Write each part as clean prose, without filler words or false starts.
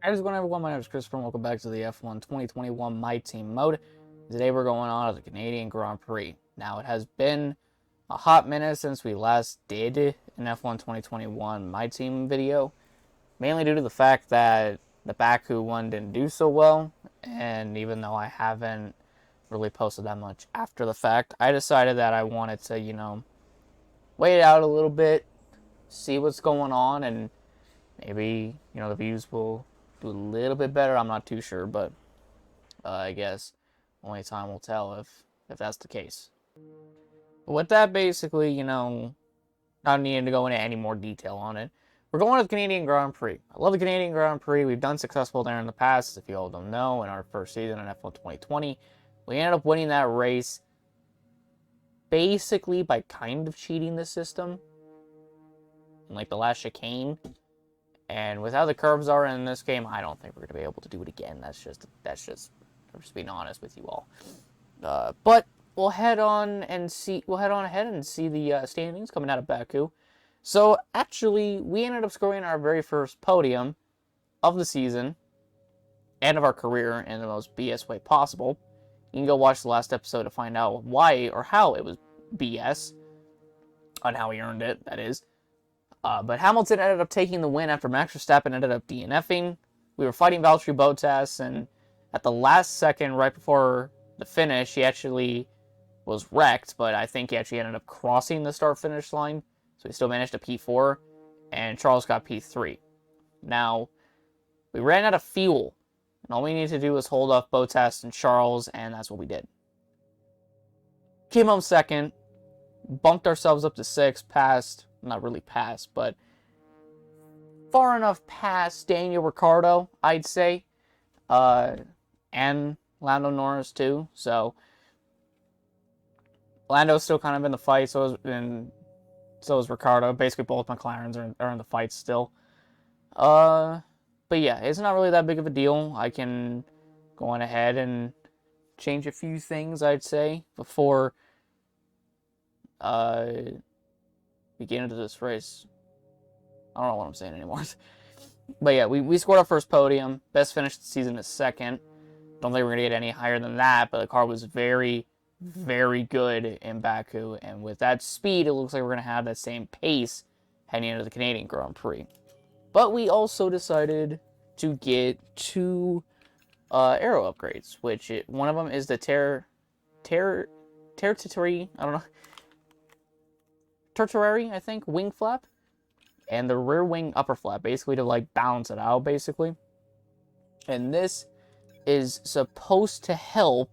How's it going, everyone? My name is Christopher, and welcome back to the F1 2021 My Team mode. Today we're going on to the Canadian Grand Prix. Now, it has been a hot minute since we last did an F1 2021 My Team video, mainly due to the fact that the Baku one didn't do so well, and even though I haven't really posted that much after the fact, I decided that I wanted to, wait out a little bit, see what's going on, and maybe, the views will do a little bit better. I'm not too sure, but I guess only time will tell if that's the case. But with that, basically, not needing to go into any more detail on it, we're going to the Canadian Grand Prix. I love the Canadian Grand Prix. We've done successful there in the past. If you all don't know, in our first season in F1 2020, we ended up winning that race basically by kind of cheating the system. Like the last chicane. And with how the curves are in this game, I don't think we're going to be able to do it again. That's just I'm just being honest with you all. But we'll head on ahead and see the standings coming out of Baku. So actually, we ended up scoring our very first podium of the season and of our career in the most BS way possible. You can go watch the last episode to find out why or how it was BS on how he earned it. That is. But Hamilton ended up taking the win after Max Verstappen ended up DNFing. We were fighting Valtteri Bottas, and at the last second, right before the finish, he actually was wrecked, but I think he actually ended up crossing the start-finish line, so he still managed to P4, and Charles got P3. Now, we ran out of fuel, and all we needed to do was hold off Bottas and Charles, and that's what we did. Came home second, bumped ourselves up to 6th, not really past, but far enough past Daniel Ricciardo, I'd say, and Lando Norris too. So Lando's still kind of in the fight, so is Ricciardo. Basically, both McLarens are in the fight still. But yeah, it's not really that big of a deal. I can go on ahead and change a few things, I'd say, before we get into this race. I don't know what I'm saying anymore. But yeah, we scored our first podium. Best finish of the season is second. Don't think we're going to get any higher than that, but the car was very, very good in Baku. And with that speed, it looks like we're going to have that same pace heading into the Canadian Grand Prix. But we also decided to get two aero upgrades, which one of them is the Tertiary, I don't know, Tertiary, I think, wing flap, and the rear wing upper flap, basically to like balance it out, basically. And this is supposed to help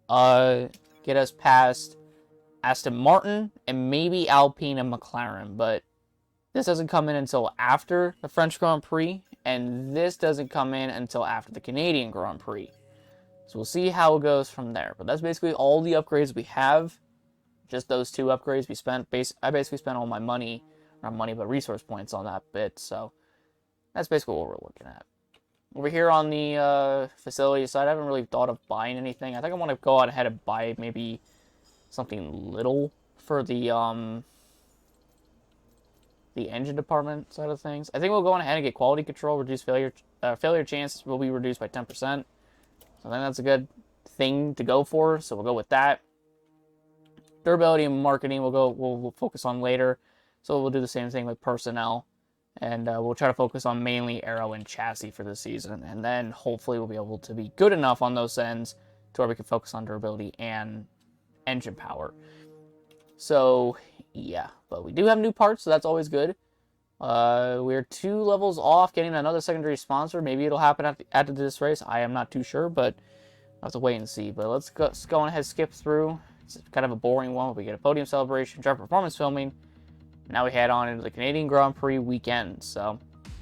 get us past Aston Martin and maybe Alpine and McLaren, but this doesn't come in until after the French Grand Prix, and this doesn't come in until after the Canadian Grand Prix. So we'll see how it goes from there. But that's basically all the upgrades we have. Just those two upgrades we spent. I basically spent all my money, not money, but resource points on that bit. So that's basically what we're looking at. Over here on the facility side, I haven't really thought of buying anything. I think I want to go out ahead and buy maybe something little for the engine department side of things. I think we'll go on ahead and get quality control, reduce failure chance will be reduced by 10%. So I think that's a good thing to go for. So we'll go with that. Durability and marketing we'll focus on later. So we'll do the same thing with personnel. And we'll try to focus on mainly aero and chassis for this season. And then hopefully we'll be able to be good enough on those ends to where we can focus on durability and engine power. So, yeah. But we do have new parts, so that's always good. We're 2 levels off getting another secondary sponsor. Maybe it'll happen after this race. I am not too sure, but I'll have to wait and see. But let's go on ahead and skip through. It's kind of a boring one. We get a podium celebration, driver performance filming. Now we head on into the Canadian Grand Prix weekend. So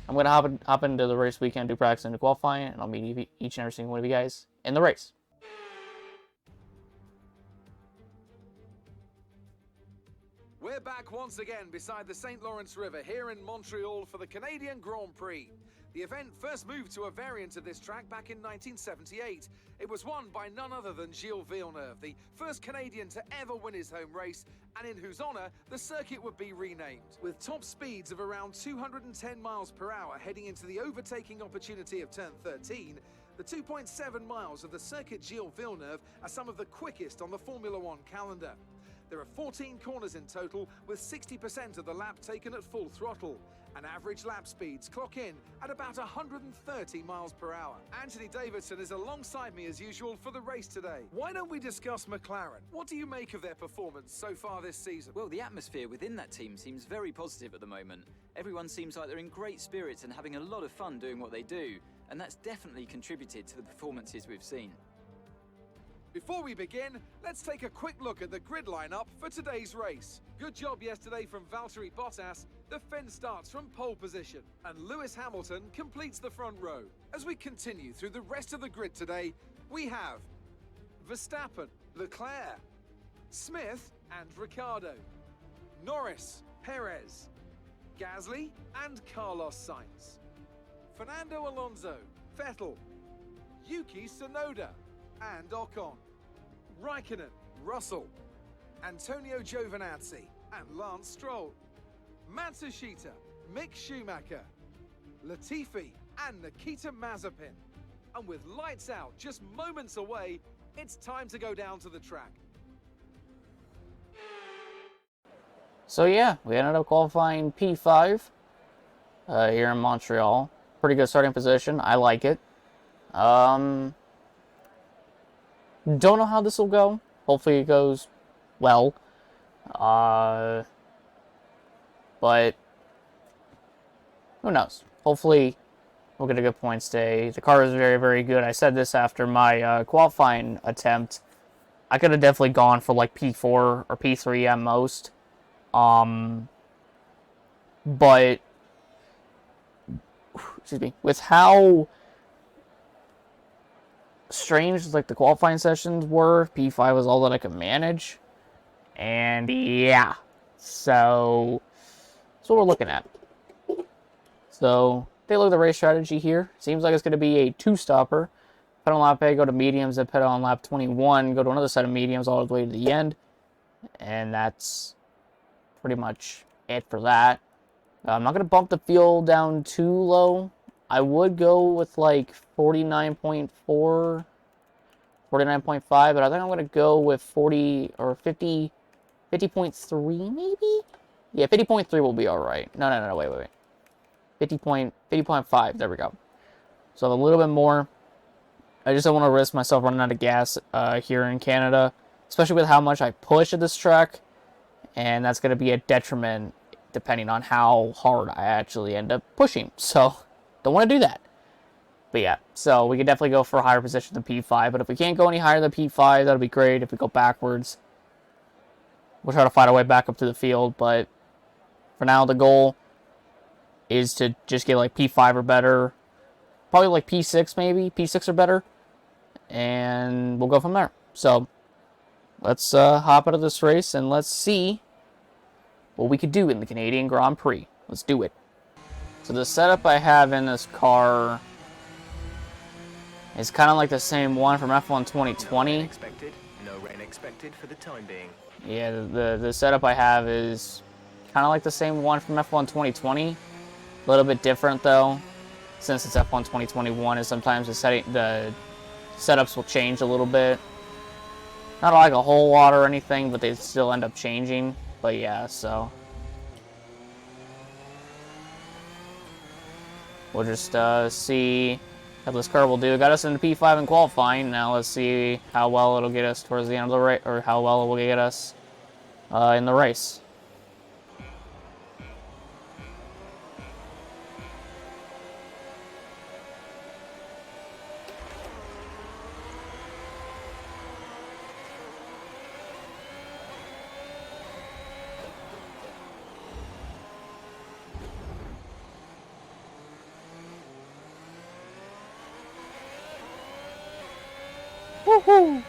I'm going to hop into the race weekend, do practice into qualifying, and I'll meet each and every single one of you guys in the race. We're back once again beside the St. Lawrence River here in Montreal for the Canadian Grand Prix. The event first moved to a variant of this track back in 1978. It was won by none other than Gilles Villeneuve, the first Canadian to ever win his home race, and in whose honour the circuit would be renamed. With top speeds of around 210 miles per hour heading into the overtaking opportunity of turn 13, the 2.7 miles of the circuit Gilles Villeneuve are some of the quickest on the Formula One calendar. There are 14 corners in total, with 60% of the lap taken at full throttle, and average lap speeds clock in at about 130 miles per hour. Anthony Davidson is alongside me as usual for the race today. Why don't we discuss McLaren? What do you make of their performance so far this season? Well, the atmosphere within that team seems very positive at the moment. Everyone seems like they're in great spirits and having a lot of fun doing what they do, and that's definitely contributed to the performances we've seen. Before we begin, let's take a quick look at the grid lineup for today's race. Good job yesterday from Valtteri Bottas. The Finn starts from pole position, and Lewis Hamilton completes the front row. As we continue through the rest of the grid today, we have Verstappen, Leclerc, Smith and Ricciardo, Norris, Perez, Gasly and Carlos Sainz, Fernando Alonso, Vettel, Yuki Tsunoda and Ocon, Raikkonen, Russell, Antonio Giovinazzi and Lance Stroll, Matsushita, Mick Schumacher, Latifi and Nikita Mazepin. And with lights out just moments away, it's time to go down to the track. So yeah, we ended up qualifying P5 here in Montreal. Pretty good starting position. I like it. Don't know how this will go. Hopefully it goes well. But who knows? Hopefully we'll get a good points day. The car is very, very good. I said this after my qualifying attempt. I could have definitely gone for like P4 or P3 at most. But excuse me, with how strange like the qualifying sessions were, P5 was all that I could manage. And yeah, so that's what we're looking at. So take a look at the race strategy here. Seems like it's going to be a two-stopper. Pit on lap A, go to mediums, and pit on lap 21, go to another set of mediums all the way to the end. And that's pretty much it for that. I'm not going to bump the fuel down too low. I would go with like 49.4, 49.5, but I think I'm going to go with 40 or 50, 50.3 maybe? Yeah, 50.3 will be alright. No, wait. 50.5, there we go. So a little bit more. I just don't want to risk myself running out of gas here in Canada, especially with how much I push at this track, and that's going to be a detriment depending on how hard I actually end up pushing. So don't want to do that. But yeah, so we could definitely go for a higher position than P5. But if we can't go any higher than P5, that'll be great. If we go backwards, we'll try to fight our way back up to the field. But for now, the goal is to just get like P5 or better. Probably like P6 maybe. P6 or better. And we'll go from there. So let's hop out of this race and let's see what we could do in the Canadian Grand Prix. Let's do it. So the setup I have in this car is kind of like the same one from F1 2020. No rain expected. No rain expected for the time being. Yeah, the setup I have is kind of like the same one from F1 2020. A little bit different though, since it's F1 2021, and sometimes the setups will change a little bit. Not like a whole lot or anything, but they still end up changing. But yeah, so we'll just see how this car will do. Got us into P5 in qualifying. Now let's see how well it'll get us towards the end of the race, or how well it will get us in the race. Woohoo!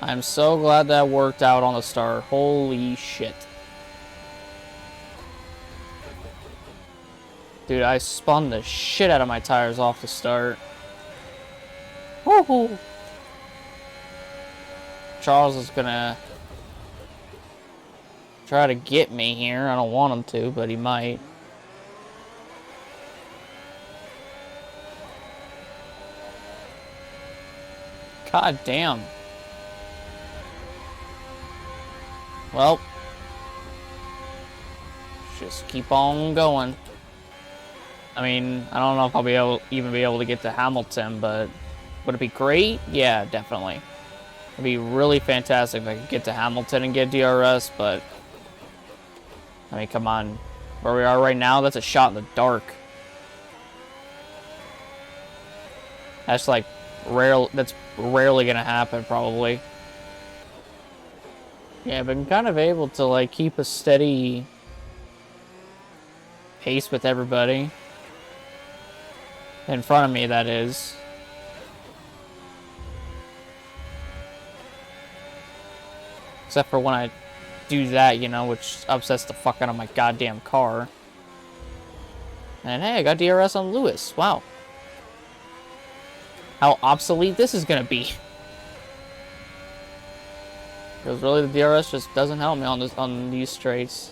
I'm so glad that worked out on the start. Holy shit. Dude, I spun the shit out of my tires off the start. Woohoo! Charles is gonna try to get me here. I don't want him to, but he might. God damn. Well, just keep on going. I mean, I don't know if I'll even be able to get to Hamilton, but would it be great? Yeah, definitely. It'd be really fantastic if I could get to Hamilton and get DRS, but I mean, come on. Where we are right now, that's a shot in the dark. That's like that's rarely gonna happen, probably. Yeah, I've been kind of able to like keep a steady pace with everybody. In front of me, that is. Except for when I do that, you know, which upsets the fuck out of my goddamn car. And hey, I got DRS on Lewis. Wow. How obsolete this is gonna be. Because really the DRS just doesn't help me on these straights.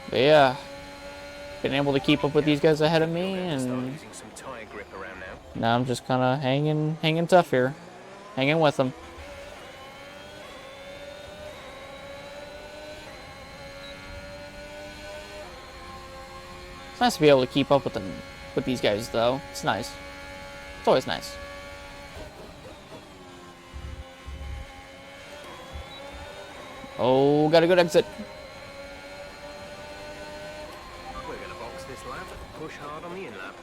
But yeah, been able to keep up with these guys ahead of me, and now I'm just kind of hanging tough here, hanging with them. It's nice to be able to keep up with these guys, though. It's nice. It's always nice. Oh, got a good exit. Push hard on the in-lap.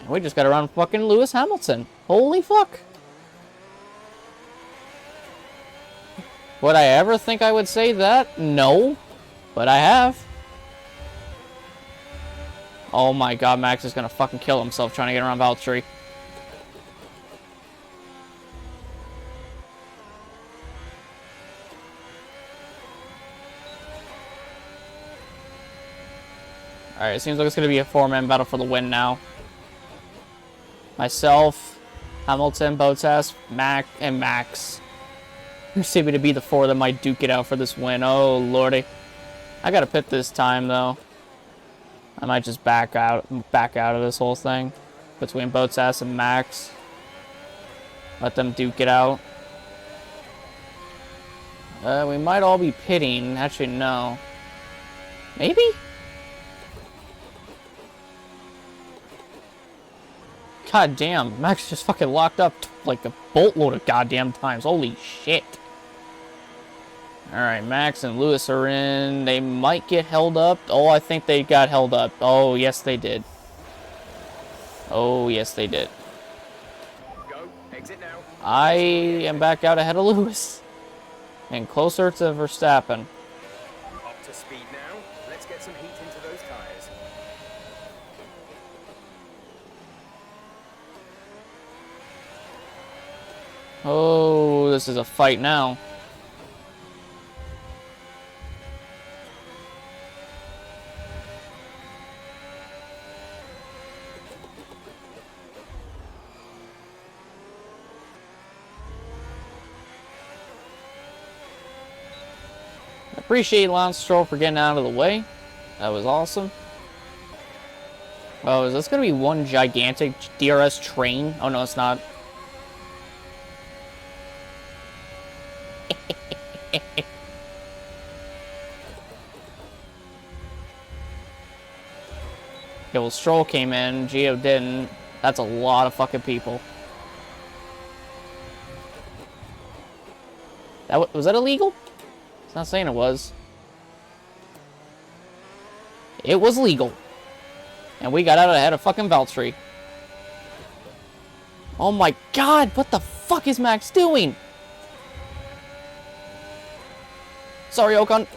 We just got around fucking Lewis Hamilton. Holy fuck. Would I ever think I would say that? No. But I have. Oh my god, Max is gonna fucking kill himself trying to get around Valtteri. Alright, it seems like it's going to be a four-man battle for the win now. Myself, Hamilton, Bottas, and Max. There seem to be the four that might duke it out for this win. Oh, lordy. I got to pit this time, though. I might just back out of this whole thing. Between Bottas and Max. Let them duke it out. We might all be pitting. Actually, no. Maybe? God damn, Max just fucking locked up like a boatload of goddamn times. Holy shit. Alright, Max and Lewis are in. They might get held up. Oh, I think they got held up. Oh, yes, they did. Oh, yes, they did. Go, exit now. I am back out ahead of Lewis. And closer to Verstappen. Up to speed now. Let's get some heat into those tires. Oh, this is a fight now. Appreciate Lance Stroll for getting out of the way. That was awesome. Oh, is this going to be one gigantic DRS train? Oh, no, it's not. Yeah, well, Stroll came in, Gio didn't. That's a lot of fucking people. Was that illegal? It's not saying it was. It was legal. And we got out ahead of fucking Valtteri. Oh my god, what the fuck is Max doing? Sorry, Ocon.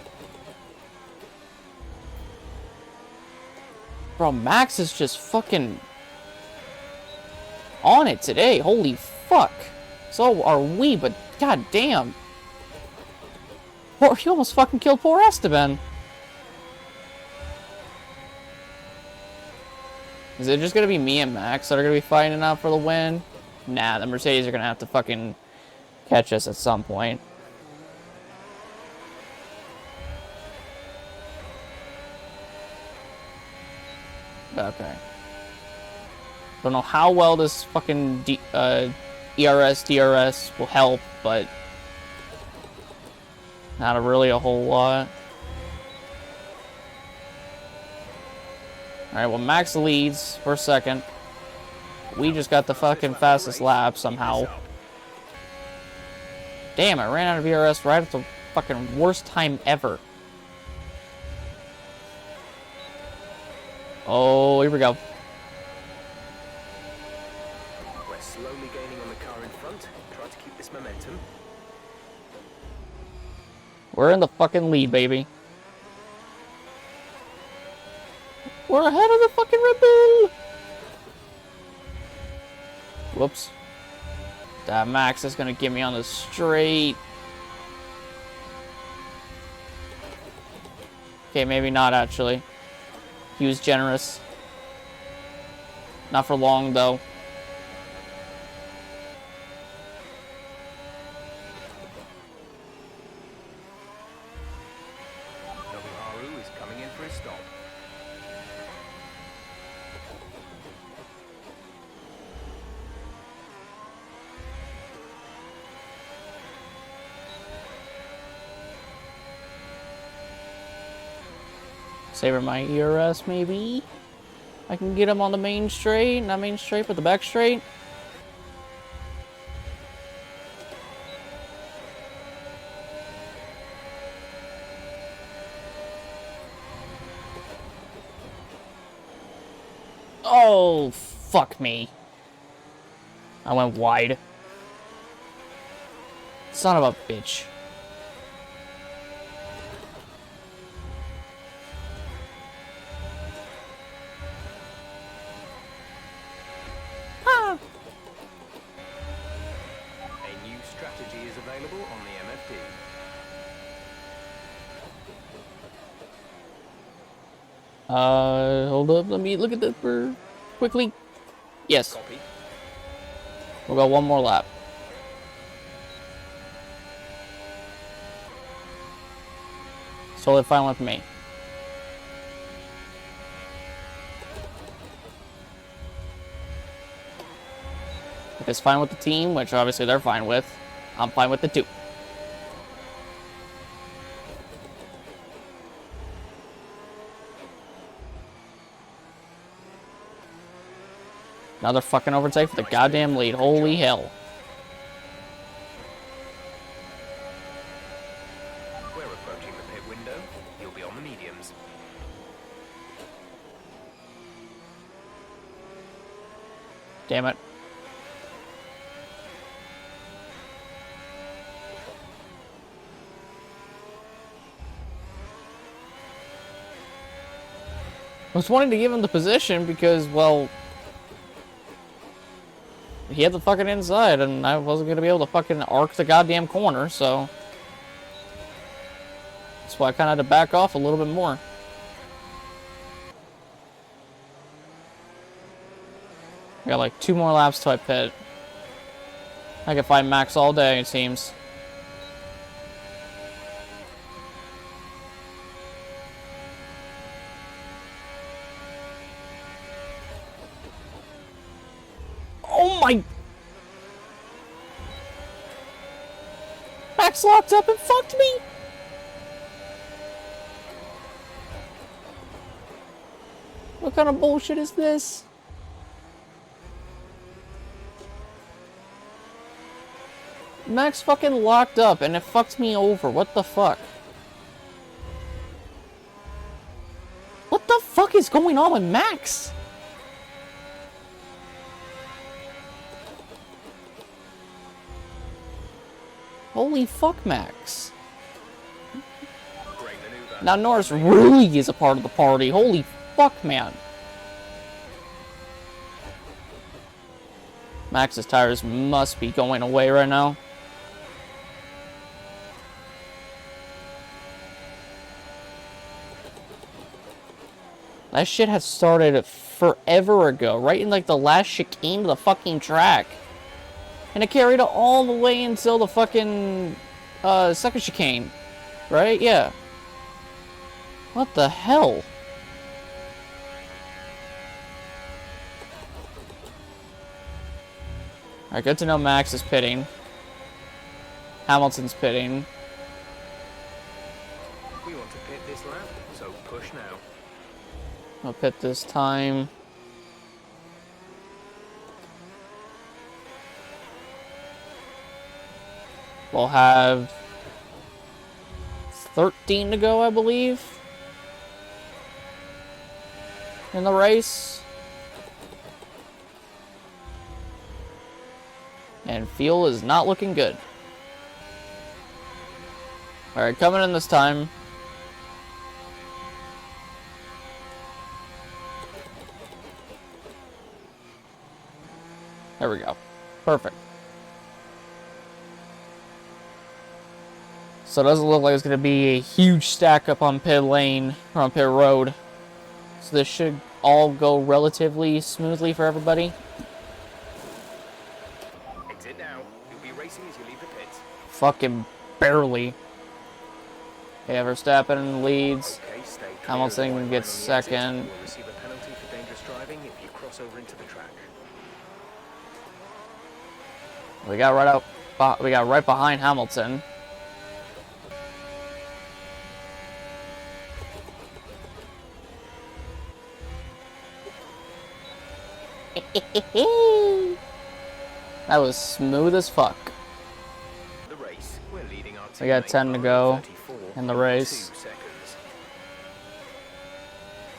Bro, Max is just fucking on it today. Holy fuck. So are we, but god damn. He almost fucking killed poor Esteban. Is it just gonna be me and Max that are gonna be fighting out for the win? Nah, the Mercedes are gonna have to fucking catch us at some point. Okay. Don't know how well this fucking ERS, DRS will help, but not really a whole lot. Alright, well, Max leads for a second. We just got the fucking fastest lap somehow. Damn, I ran out of ERS right at the fucking worst time ever. Oh, here we go. We're slowly gaining on the car in front. Try to keep this momentum. We're in the fucking lead, baby. We're ahead of the fucking Red Bull! Whoops. That Max is gonna get me on the straight. Okay, maybe not actually. He was generous. Not for long, though. Nobuharu is coming in for his stop. Savor my ERS, maybe? I can get him on the main straight, not main straight, but the back straight. Oh, fuck me. I went wide. Son of a bitch. A new strategy is available on the MFD. Hold up, let me look at this for quickly. Yes, Copy. we'll go one more lap. Totally fine with me. If it's fine with the team, which obviously they're fine with, I'm fine with the two. Another fucking overtake for the goddamn lead. Holy hell. We're approaching the pit window. You'll be on the mediums. Damn it. I was wanting to give him the position because, well, he had the fucking inside and I wasn't going to be able to fucking arc the goddamn corner, so that's why I kind of had to back off a little bit more. I got like 2 more laps till I pit. I can find Max all day, it seems. Oh my! Max locked up and fucked me! What kind of bullshit is this? Max fucking locked up and it fucked me over. What the fuck? What the fuck is going on with Max? Holy fuck, Max. Great maneuver. Now Norris really is a part of the party. Holy fuck, man. Max's tires must be going away right now. That shit had started forever ago, right in like the last chicane of the fucking track. And it carried all the way until the fucking second chicane. Right? Yeah. What the hell? Alright, good to know Max is pitting. Hamilton's pitting. We want to pit this lap, so push now. I'll pit this time. We'll have 13 to go, I believe, in the race. And fuel is not looking good. Alright, coming in this time. There we go. Perfect. So it doesn't look like it's going to be a huge stack up on pit lane, or on pit road. So this should all go relatively smoothly for everybody. Exit now. You'll be racing as you leave the pits. Fucking barely. Okay, Verstappen leads. Okay, stay clear. Hamilton gets second. You will receive a penalty for dangerous driving if you cross over into the track. We got right behind Hamilton. That was smooth as fuck. The race, we're leading our teammate We got 10 to go 34 in the race. 2 seconds.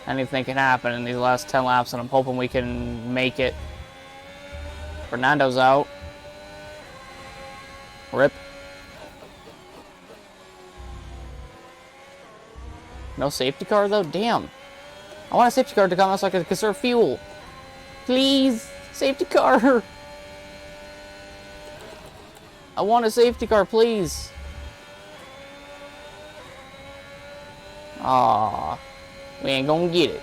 Anything can happen in these last 10 laps, and I'm hoping we can make it. Fernando's out. Rip. No safety car, though? Damn. I want a safety car to come out so I can conserve fuel. Please, safety car. I want a safety car, please. Aw, we ain't gonna get it.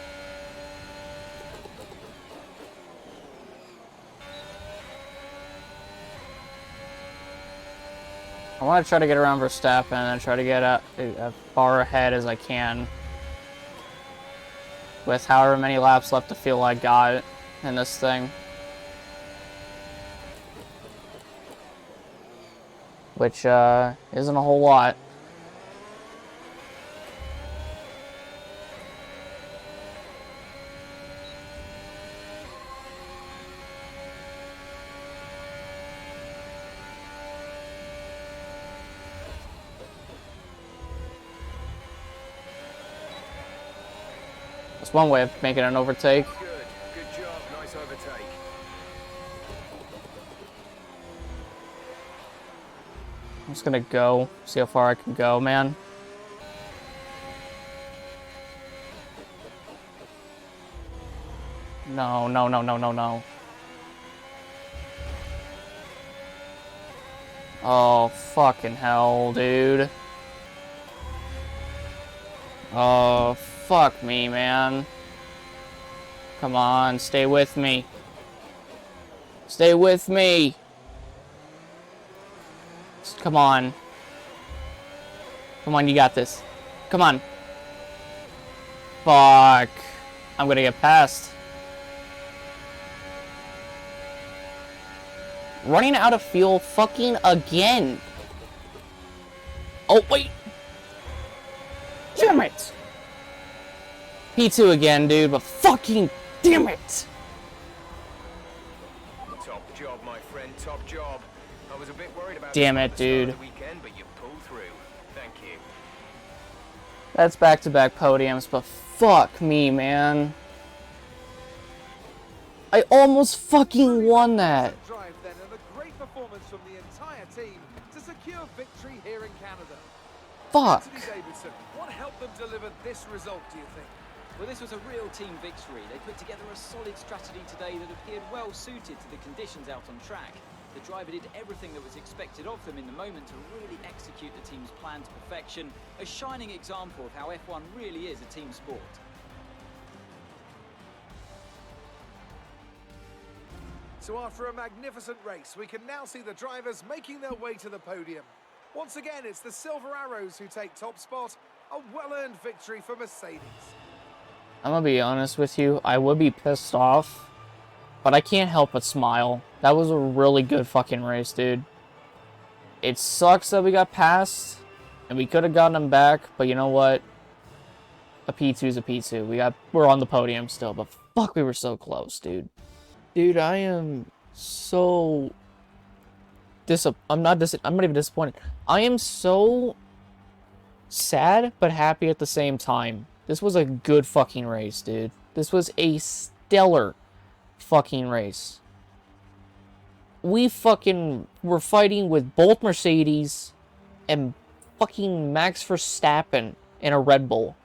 I want to try to get around Verstappen and try to get as far ahead as I can. With however many laps left to feel I got in this thing. Which isn't a whole lot. That's one way of making an overtake. Good job, nice overtake. I'm just gonna go, see how far I can go, man. No, no, no, no, no, no. Oh, fucking hell, dude. Oh, fuck me, man. Come on, stay with me. Stay with me. Come on. Come on, you got this. Come on. Fuck. I'm gonna get past. Running out of fuel fucking again. Oh, wait. Damn it. P2 again, dude, but fucking damn it. Top job, my friend, top job. I was a bit worried about Damn this it, at the start dude. of the weekend, but you pulled through. Thank you. That's back-to-back podiums, but fuck me, man. I almost fucking won that. Drive then, and a great performance from the entire team to secure victory here in Canada. Fuck. Anthony Davidson, what helped them deliver this result, do you think? Well, this was a real team victory. They put together a solid strategy today that appeared well suited to the conditions out on track. The driver did everything that was expected of them in the moment to really execute the team's plan to perfection, a shining example of how F1 really is a team sport. So after a magnificent race, we can now see the drivers making their way to the podium. Once again, it's the Silver Arrows who take top spot, a well-earned victory for Mercedes. I'm gonna be honest with you, I would be pissed off, but I can't help but smile. That was a really good fucking race, dude. It sucks that we got passed, and we could have gotten them back, but you know what? A P2 is a P2. We're on the podium still, but fuck, we were so close, dude. Dude, I am so I'm not even disappointed. I am so sad but happy at the same time. This was a good fucking race, dude. This was a stellar fucking race. We fucking were fighting with both Mercedes and fucking Max Verstappen in a Red Bull.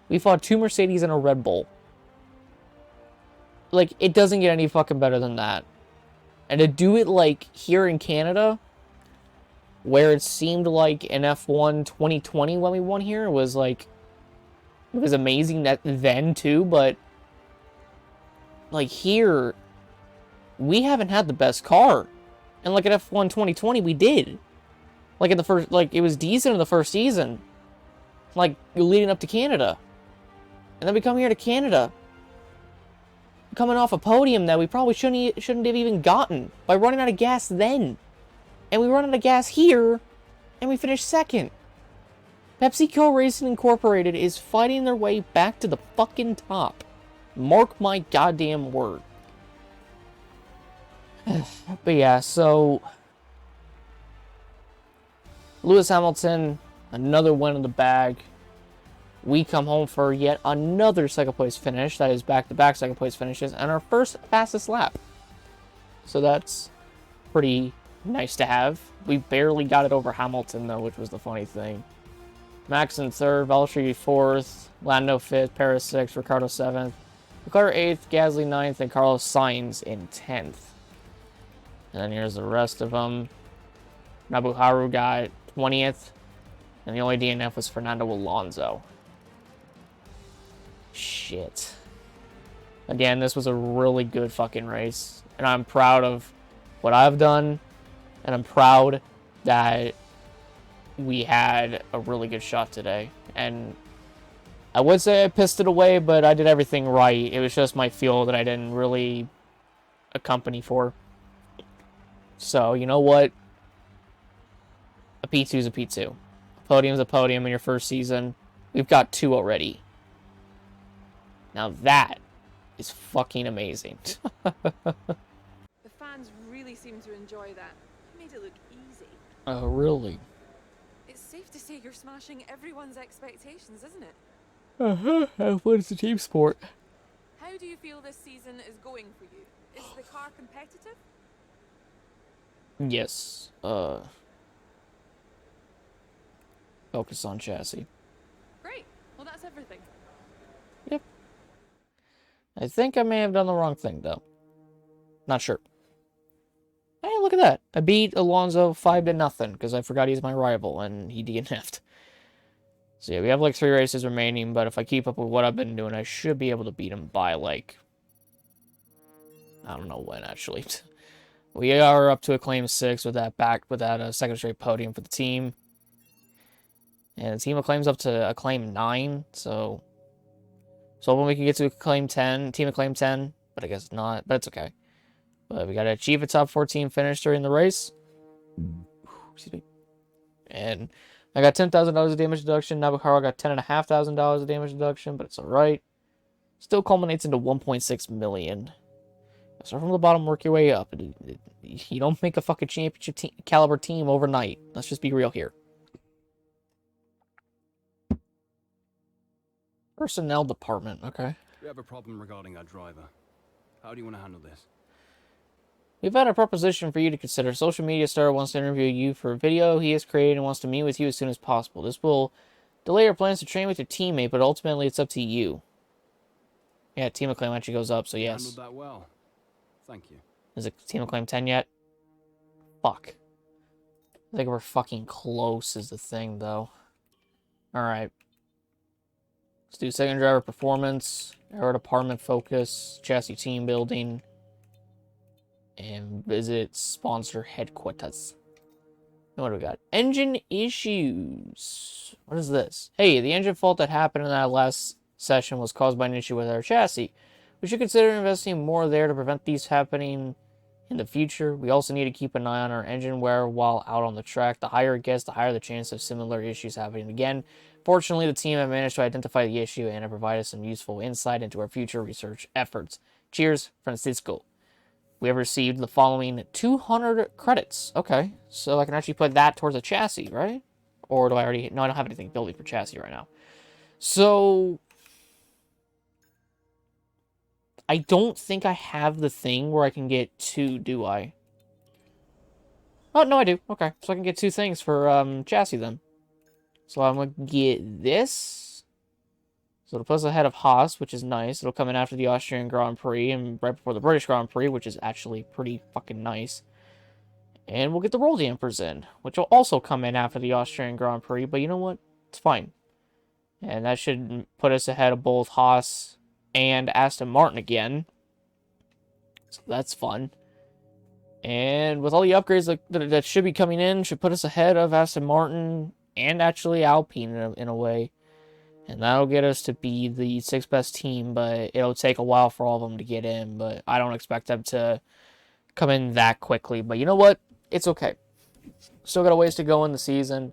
We fought 2 Mercedes and a Red Bull. Like, it doesn't get any fucking better than that. And to do it, like, here in Canada, where it seemed like in F1 2020 when we won here, was like, it was amazing that then too, but like here, we haven't had the best car. And like at F1 2020, we did. Like in the first, like it was decent in the first season. Like leading up to Canada. And then we come here to Canada. Coming off a podium that we probably shouldn't have even gotten by running out of gas then. And we run out of gas here, and we finish second. PepsiCo Racing Incorporated is fighting their way back to the fucking top. Mark my goddamn word. But yeah, so Lewis Hamilton, another win in the bag. We come home for yet another second place finish. That is back-to-back second place finishes and our first fastest lap. So that's pretty nice to have. We barely got it over Hamilton though, which was the funny thing. Max in 3rd, Valtteri 4th, Lando 5th, Perez 6th, Ricciardo 7th, Leclerc 8th, Gasly 9th, and Carlos Sainz in 10th. And then here's the rest of them. Nobuharu got 20th, and the only DNF was Fernando Alonso. Shit. Again, this was a really good fucking race, and I'm proud of what I've done, and I'm proud that we had a really good shot today. And I would say I pissed it away, but I did everything right. It was just my fuel that I didn't really accompany for. So, you know what? A P2 is a P2. A podium is a podium in your first season. We've got 2 already. Now that is fucking amazing. The fans really seem to enjoy that. You made it look easy. Oh, really? It's safe to say you're smashing everyone's expectations, isn't it? Uh-huh. What is the team sport? How do you feel this season is going for you? Is the car competitive? Yes. Focus on chassis. Great. Well, that's everything. Yep. I think I may have done the wrong thing, though. Not sure. Hey, look at that. I beat Alonso 5-0 because I forgot he's my rival and he DNF'd. So yeah, we have like 3 races remaining, but if I keep up with what I've been doing, I should be able to beat him by like... I don't know when, actually. We are up to Acclaim 6 with that second straight podium for the team. And the team Acclaim's up to Acclaim 9, so when we can get to Acclaim 10, Team Acclaim 10, but I guess not, but it's okay. But we got to achieve a top 14 finish during the race. Excuse me. And I got $10,000 of damage deduction. Nobuharu got $10,500 of damage deduction, but it's alright. Still culminates into 1.6 million. Start from the bottom, work your way up. You don't make a fucking championship caliber team overnight. Let's just be real here. Personnel department, okay. We have a problem regarding our driver. How do you want to handle this? We've had a proposition for you to consider. Social media star wants to interview you for a video he has created and wants to meet with you as soon as possible. This will delay your plans to train with your teammate, but ultimately it's up to you. Yeah, Team Acclaim actually goes up, so You yes. handled that well. Thank you. Is it Team Acclaim 10 yet? Fuck. I think we're fucking close is the thing, though. Alright. Let's do second driver performance, aero department focus, chassis team building, and visit sponsor headquarters. What do we got? Engine issues. What is this? Hey, the engine fault that happened in that last session was caused by an issue with our chassis. We should consider investing more there to prevent these happening in the future. We also need to keep an eye on our engine wear while out on the track. The higher it gets, the higher the chance of similar issues happening again. Fortunately, the team have managed to identify the issue and have provided some useful insight into our future research efforts. Cheers, Francisco. We have received the following 200 credits. Okay, so I can actually put that towards a chassis, right? Or do I already... No, I don't have anything building for chassis right now. So... I don't think I have the thing where I can get 2, do I? Oh, no, I do. Okay, so I can get 2 things for chassis then. So I'm going to get this. So it'll put us ahead of Haas, which is nice. It'll come in after the Austrian Grand Prix and right before the British Grand Prix, which is actually pretty fucking nice. And we'll get the roll dampers in, which will also come in after the Austrian Grand Prix, but you know what? It's fine. And that should put us ahead of both Haas and Aston Martin again. So that's fun. And with all the upgrades that should be coming in, should put us ahead of Aston Martin and actually Alpine in a way. And that'll get us to be the 6th best team, but it'll take a while for all of them to get in. But I don't expect them to come in that quickly. But you know what? It's okay. Still got a ways to go in the season.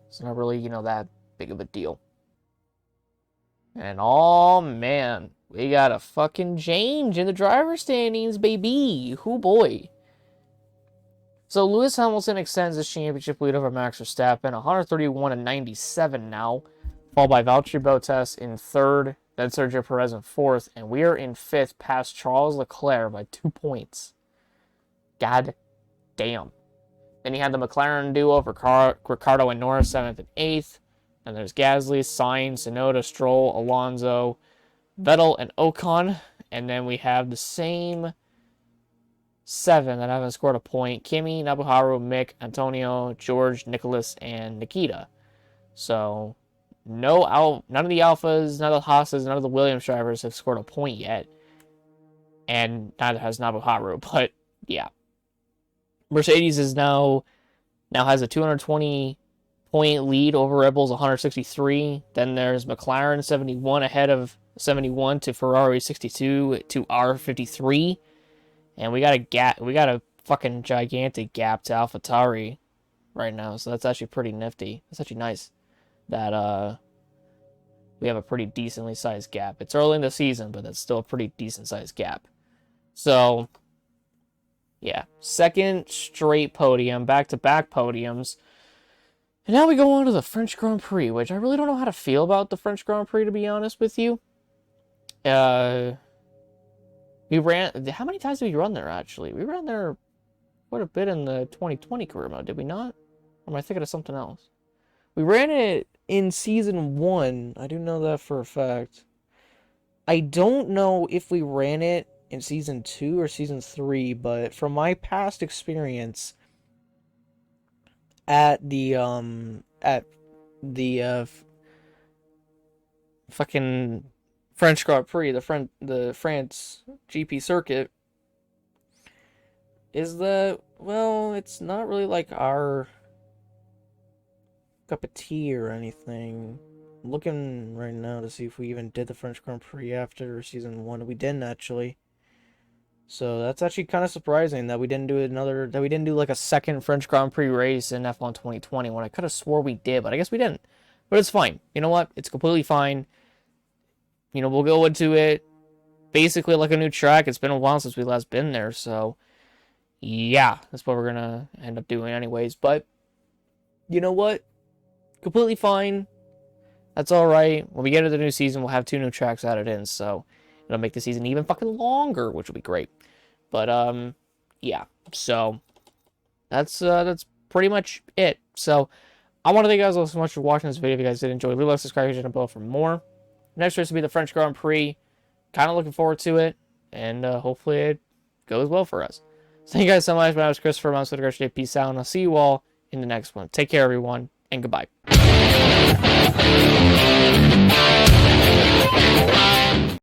It's not really, that big of a deal. And oh man, we got a fucking change in the driver standings, baby. Hoo boy. So Lewis Hamilton extends his championship lead over Max Verstappen, 131-97 now, followed by Valtteri Bottas in 3rd, then Sergio Perez in 4th, and we are in 5th past Charles Leclerc by 2 points. God damn. Then you had the McLaren duo of Ricardo and Norris, 7th and 8th. And there's Gasly, Sainz, Tsunoda, Stroll, Alonso, Vettel, and Ocon. And then we have the same 7 that haven't scored a point. Kimi, Nobuharu, Mick, Antonio, George, Nicholas, and Nikita. So, none of the Alphas, none of the Haas's, none of the Williams drivers have scored a point yet. And neither has Nobuharu, but yeah. Mercedes is now has a 220-point lead over Red Bull's 163. Then there's McLaren 71 ahead of 71 to Ferrari 62 to R53. And we got a gap. We got a fucking gigantic gap to AlphaTauri right now. So that's actually pretty nifty. That's actually nice that we have a pretty decently sized gap. It's early in the season, but that's still a pretty decent sized gap. So yeah, 2nd straight podium, back-to-back podiums. And now we go on to the French Grand Prix, which I really don't know how to feel about the French Grand Prix, to be honest with you. We ran... How many times did we run there, actually? We ran there quite a bit in the 2020 career mode, did we not? Or am I thinking of something else? We ran it in Season 1. I do know that for a fact. I don't know if we ran it in Season 2 or Season 3, but from my past experience at the fucking French Grand Prix, the France GP circuit, is that, well, it's not really like our cup of tea or anything. I'm looking right now to see if we even did the French Grand Prix after Season 1. We didn't, actually. So that's actually kind of surprising that we didn't do like a second French Grand Prix race in F1 2020 when I could have swore we did, but I guess we didn't. But it's fine. You know what? It's completely fine. We'll go into it basically like a new track. It's been a while since we last been there, so yeah, that's what we're gonna end up doing anyways. But you know what? Completely fine. That's alright. When we get to the new season, we'll have 2 new tracks added in, so it'll make the season even fucking longer, which will be great. But, yeah. So, that's pretty much it. So, I want to thank you guys all so much for watching this video. If you guys did enjoy, leave a like, subscribe, and below for more. Next race will be the French Grand Prix. kind of looking forward to it, and hopefully it goes well for us. So thank you guys so much. My name is Christopher. I'm Sweater Today. Peace out, and I'll see you all in the next one. Take care, everyone, and goodbye.